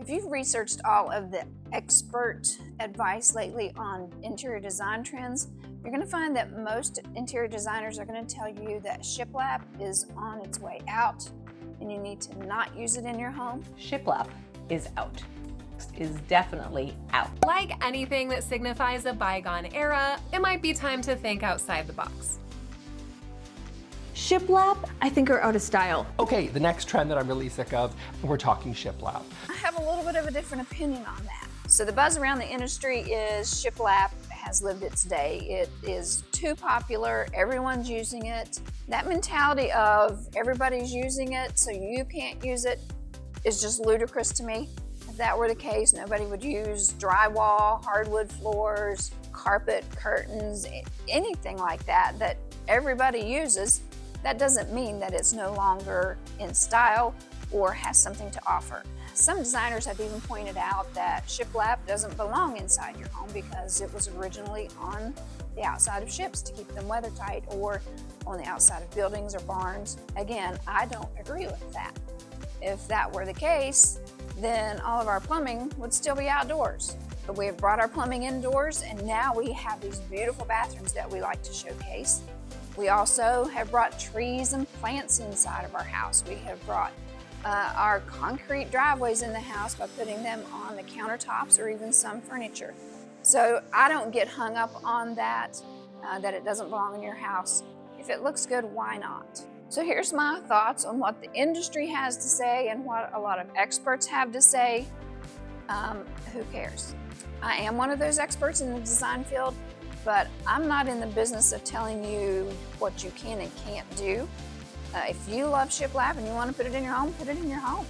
If you've researched all of the expert advice lately on interior design trends, you're going to find that most interior designers are going to tell you that shiplap is on its way out and you need to not use it in your home. Shiplap is out. Is definitely out. Like anything that signifies a bygone era, it might be time to think outside the box. Shiplap, I think, are out of style. Okay, the next trend that I'm really sick of, we're talking shiplap. I have a little bit of a different opinion on that. So the buzz around the industry is shiplap has lived its day. It is too popular, everyone's using it. That mentality of everybody's using it so you can't use it is just ludicrous to me. If that were the case, nobody would use drywall, hardwood floors, carpet, curtains, anything like that that everybody uses. That doesn't mean that it's no longer in style or has something to offer. Some designers have even pointed out that shiplap doesn't belong inside your home because it was originally on the outside of ships to keep them weather tight, or on the outside of buildings or barns. Again, I don't agree with that. If that were the case, then all of our plumbing would still be outdoors. But we have brought our plumbing indoors, and now we have these beautiful bathrooms that we like to showcase. We also have brought trees and plants inside of our house. We have brought our concrete driveways in the house by putting them on the countertops or even some furniture. So I don't get hung up on that, that it doesn't belong in your house. If it looks good, why not? So here's my thoughts on what the industry has to say and what a lot of experts have to say. Who cares? I am one of those experts in the design field, but I'm not in the business of telling you what you can and can't do. If you love shiplap and you want to put it in your home, put it in your home.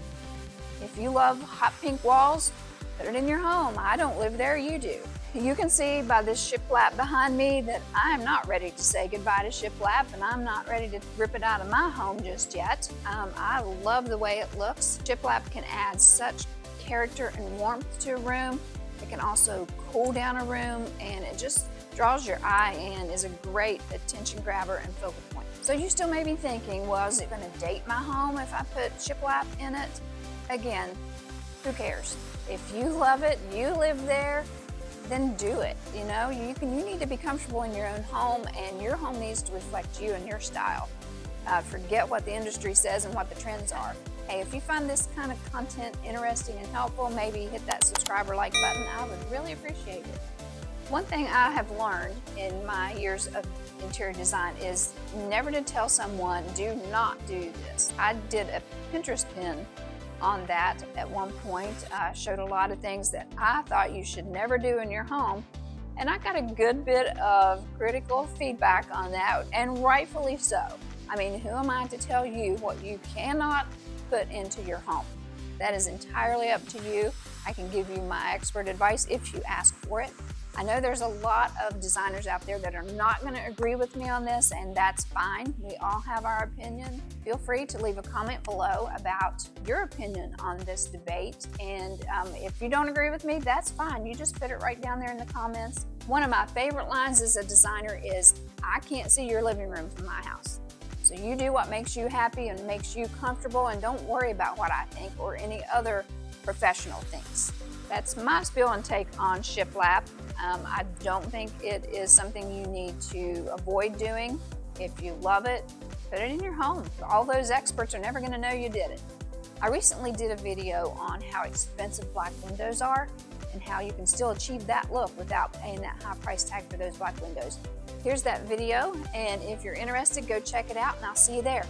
If you love hot pink walls, put it in your home. I don't live there, you do. You can see by this shiplap behind me that I'm not ready to say goodbye to shiplap, and I'm not ready to rip it out of my home just yet. I love the way it looks. Shiplap can add such character and warmth to a room. It can also cool down a room, and it just draws your eye and is a great attention grabber and focal point. So you still may be thinking, well, is it going to date my home if I put shiplap in it? Again, who cares? If you love it, you live there, then do it. You know, you need to be comfortable in your own home, and your home needs to reflect you and your style. Forget what the industry says and what the trends are. Hey, if you find this kind of content interesting and helpful, maybe hit that subscribe or like button. I would really appreciate it. One thing I have learned in my years of interior design is never to tell someone, do not do this. I did a Pinterest pin on that at one point. I showed a lot of things that I thought you should never do in your home, and I got a good bit of critical feedback on that, and rightfully so. I mean, who am I to tell you what you cannot put into your home? That is entirely up to you. I can give you my expert advice if you ask for it. I know there's a lot of designers out there that are not going to agree with me on this, and that's fine. We all have our opinion. Feel free to leave a comment below about your opinion on this debate, and if you don't agree with me, that's fine. You just put it right down there in the comments. One of my favorite lines as a designer is, I can't see your living room from my house. So you do what makes you happy and makes you comfortable, and don't worry about what I think or any other professional thinks. That's my spiel and take on shiplap. I don't think it is something you need to avoid doing. If you love it, put it in your home. All those experts are never going to know you did it. I recently did a video on how expensive black windows are and how you can still achieve that look without paying that high price tag for those black windows. Here's that video, and if you're interested, go check it out, and I'll see you there.